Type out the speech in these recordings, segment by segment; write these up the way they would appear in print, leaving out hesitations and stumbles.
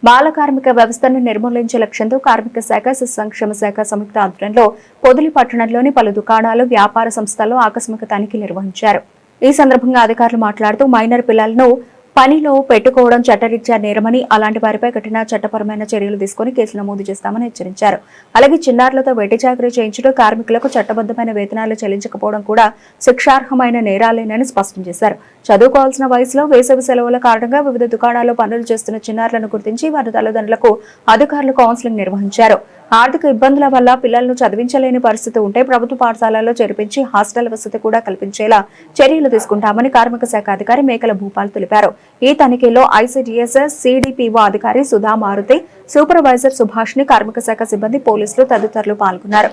బాల కార్మిక వ్యవస్థను నిర్మూలించే లక్ష్యంతో కార్మిక శాఖ సంక్షేమ శాఖ సంయుక్త ఆధ్వర్యంలో పొదిలి పట్టణంలోని పలు దుకాణాలు వ్యాపార సంస్థల్లో ఆకస్మిక తనిఖీలు నిర్వహించారు. ఈ సందర్భంగా అధికారులు మాట్లాడుతూ మైనర్ పిల్లలను పనిలో పెట్టుకోవడం చట్టరీత్యా నేరమని, అలాంటి వారిపై కఠిన చట్టపరమైన చర్యలు తీసుకుని కేసులు నమోదు చేస్తామని హెచ్చరించారు. అలాగే చిన్నారులతో వెట్టి చాకరీ చేయించడం, కార్మికులకు చట్టబద్దమైన వేతనాలు చెల్లించకపోవడం కూడా శిక్షార్హమైన నేరాలేనని స్పష్టం చేశారు. చదువుకోవాల్సిన వయసులో వేసవి సెలవుల కారణంగా వివిధ దుకాణాల్లో పనులు చేస్తున్న చిన్నారులను గుర్తించి వారి తల్లిదండ్రులకు అధికారులు కౌన్సిలింగ్ నిర్వహించారు. ఆర్థిక ఇబ్బందుల వల్ల పిల్లలను చదివించలేని పరిస్థితి ఉంటే ప్రభుత్వ పాఠశాలల్లో చేర్పించి హాస్టల్ వసతి కూడా కల్పించేలా చర్యలు తీసుకుంటామని కార్మిక శాఖ అధికారి మేకల భూపాల్ తెలిపారు. ఈ తనిఖీలో ఐసీడీఎస్ సిడిపిఓ అధికారి సుధా మారుతి, సూపర్వైజర్ సుభాష్ని, కార్మిక శాఖ సిబ్బంది, పోలీసులు తదితరులు పాల్గొన్నారు.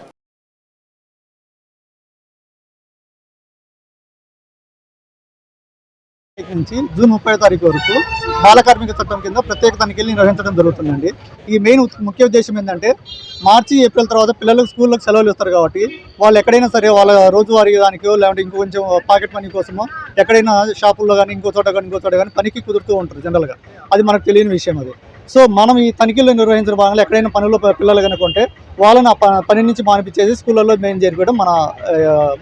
నుంచి జూన్ 30వ తారీఖు వరకు బాల కార్మిక చట్టం కింద ప్రత్యేక తనిఖీలు నిర్వహించడం జరుగుతుందండి. ఈ మెయిన్ ముఖ్య ఉద్దేశం ఏంటంటే మార్చి, ఏప్రిల్ తర్వాత పిల్లలకు స్కూళ్ళకి సెలవులు ఇస్తారు కాబట్టి వాళ్ళు ఎక్కడైనా సరే వాళ్ళ రోజువారీ దానికో లేదంటే ఇంకొంచెం పాకెట్ మనీ కోసమో ఎక్కడైనా షాపుల్లో కానీ ఇంకో చోట కానీ పనికి కుదురుతూ ఉంటారు జనరల్గా. అది మనకు తెలియని విషయం అది. సో మనం ఈ తనిఖీలు నిర్వహించిన భాగంగా ఎక్కడైనా పనుల్లో పిల్లలు కనుకుంటే వాళ్ళని పని నుంచి మానిపించేసి స్కూళ్ళల్లో మెయిన్ చేరిపోవడం మన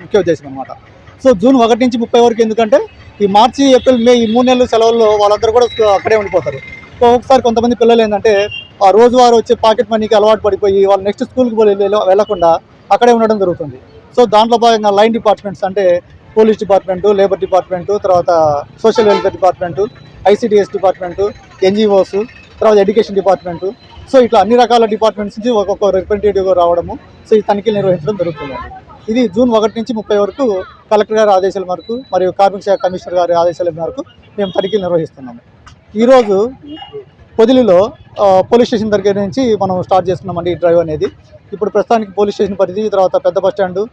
ముఖ్య ఉద్దేశం అనమాట. సో జూన్ 1 నుంచి 30 వరకు ఎందుకంటే ఈ మార్చి, ఏప్రిల్, మే ఈ 3 నెలల సెలవుల్లో వాళ్ళందరూ కూడా అక్కడే ఉండిపోతారు. సో ఒకసారి కొంతమంది పిల్లలు ఏంటంటే ఆ రోజువారు వచ్చే పాకెట్ మనీకి అలవాటు పడిపోయి వాళ్ళు నెక్స్ట్ స్కూల్కి వెళ్లకుండా అక్కడే ఉండడం జరుగుతుంది. సో దాంట్లో భాగంగా లైన్ డిపార్ట్మెంట్స్ అంటే పోలీస్ డిపార్ట్మెంటు, లేబర్ డిపార్ట్మెంటు, తర్వాత social welfare department, ICDS department, NGOs, తర్వాత ఎడ్యుకేషన్ డిపార్ట్మెంటు, సో ఇట్లా అన్ని రకాల డిపార్ట్మెంట్స్ నుంచి ఒక్కొక్క రిప్రజెంటేటివ్ రావడము, సో ఈ తనిఖీలు నిర్వహించడం జరుగుతుందండి. ఇది జూన్ 1 నుంచి 30 వరకు కలెక్టర్ గారి ఆదేశాల మేరకు మరియు కార్మిక శాఖ కమిషనర్ గారి ఆదేశాల మేరకు మేము తనిఖీలు నిర్వహిస్తున్నాము. ఈరోజు పొదిలిలో పోలీస్ స్టేషన్ దగ్గర నుంచి మనం స్టార్ట్ చేస్తున్నామండి ఈ డ్రైవ్ అనేది. ఇప్పుడు ప్రస్తుతానికి పోలీస్ స్టేషన్ పరిధి, తర్వాత పెద్ద బస్టాండు,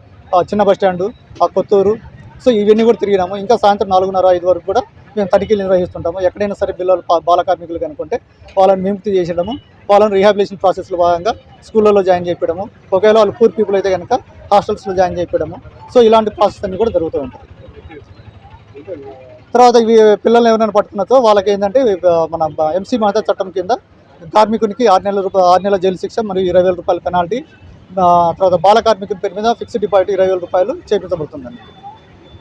చిన్న బస్టాండు, కొత్తూరు, సో ఇవన్నీ కూడా తిరిగినాము. ఇంకా సాయంత్రం 4:30-5 వరకు కూడా మేము తనిఖీలు నిర్వహిస్తుంటాము. ఎక్కడైనా సరే పిల్లలు బాల కార్మికులు కనుకుంటే వాళ్ళని విముక్తి చేసేయడము, వాళ్ళని రీహాబిలిటేషన్ ప్రాసెస్లో భాగంగా స్కూళ్ళలో జాయిన్ చేయడము, ఒకవేళ వాళ్ళు పూర్ పీపుల్ అయితే కనుక హాస్టల్స్లో జాయిన్ చేయడము, సో ఇలాంటి ప్రాసెస్ అన్నీ కూడా జరుగుతూ ఉంటాయి. తర్వాత ఇవి పిల్లల్ని ఎవరైనా పట్టుకున్నతో వాళ్ళకి ఏంటంటే మన ఎంసీ మహతా చట్టం కింద కార్మికునికి 6 నెలల జైలు శిక్ష మరియు 20,000 రూపాయల పెనాల్టీ, తర్వాత బాల కార్మికుని పేరు మీద ఫిక్స్డ్ డిపాజిట్ 20,000 రూపాయలు చేపించబడుతుందండి.